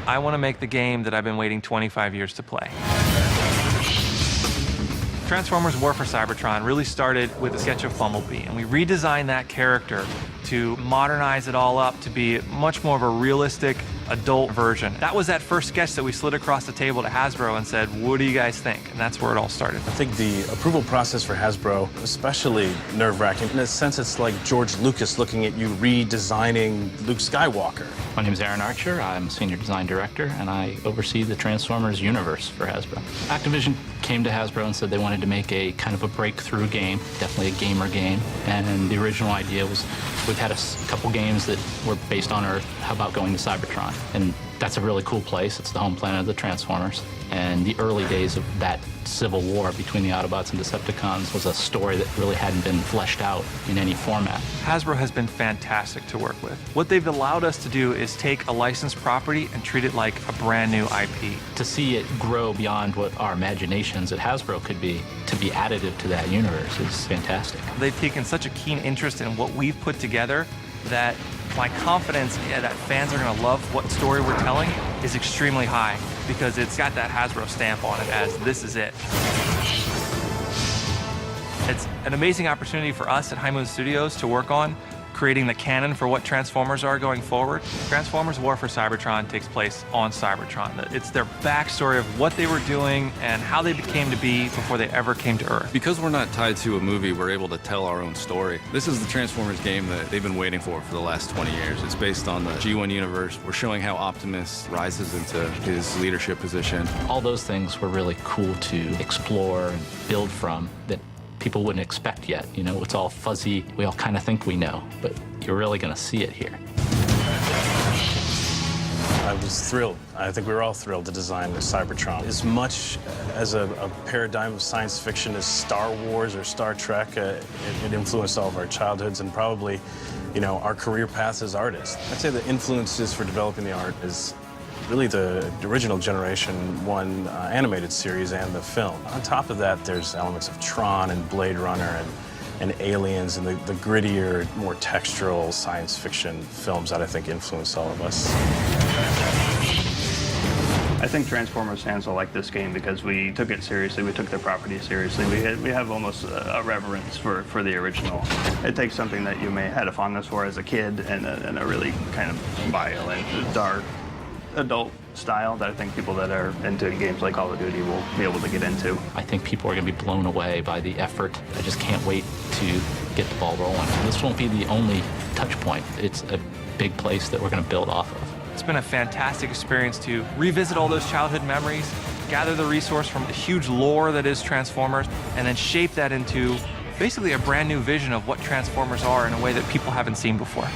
I want to make the game that I've been waiting 25 years to play. Transformers War for Cybertron really started with a sketch of Bumblebee, and we redesigned that character to modernize it all up to be much more of a realistic adult version. That was that first sketch that we slid across the table to Hasbro and said, what do you guys think? And that's where it all started. I think the approval process for Hasbro, especially nerve-wracking. In a sense, it's like George Lucas looking at you redesigning Luke Skywalker. My name is Aaron Archer. I'm Senior Design Director, and I oversee the Transformers universe for Hasbro. Activision came to Hasbro and said they wanted to make a kind of a breakthrough game, definitely a gamer game. And the original idea was, we've had a couple games that were based on Earth. How about going to Cybertron? And that's a really cool place. It's the home planet of the Transformers. And the early days of that civil war between the Autobots and Decepticons was a story that really hadn't been fleshed out in any format. Hasbro has been fantastic to work with. What they've allowed us to do is take a licensed property and treat it like a brand new IP. To see it grow beyond what our imaginations at Hasbro could be, to be additive to that universe is fantastic. They've taken such a keen interest in what we've put together that my confidence that fans are going to love what story we're telling is extremely high, because it's got that Hasbro stamp on it as this is it. It's an amazing opportunity for us at High Moon Studios to work on creating the canon for what Transformers are going forward. Transformers War for Cybertron takes place on Cybertron. It's their backstory of what they were doing and how they became to be before they ever came to Earth. Because we're not tied to a movie, we're able to tell our own story. This is the Transformers game that they've been waiting for the last 20 years. It's based on the G1 universe. We're showing how Optimus rises into his leadership position. All those things were really cool to explore and build from that people wouldn't expect yet. You know, it's all fuzzy. We all kind of think we know, but you're really going to see it here. I was thrilled. I think we were all thrilled to design the Cybertron. As much as a paradigm of science fiction as Star Wars or Star Trek, it influenced all of our childhoods and probably, you know, our career paths as artists. I'd say the influences for developing the art is really the original Generation 1 animated series and the film. On top of that, there's elements of Tron and Blade Runner and Aliens and the grittier, more textural science fiction films that I think influenced all of us. I think Transformers fans will like this game because we took it seriously, we took the property seriously. We have almost a reverence for the original. It takes something that you may have had a fondness for as a kid and a really kind of violent, dark, adult style that I think people that are into games like Call of Duty will be able to get into. I think people are going to be blown away by the effort. I just can't wait to get the ball rolling. This won't be the only touch point. It's a big place that we're going to build off of. It's been a fantastic experience to revisit all those childhood memories, gather the resource from the huge lore that is Transformers, and then shape that into basically a brand new vision of what Transformers are in a way that people haven't seen before.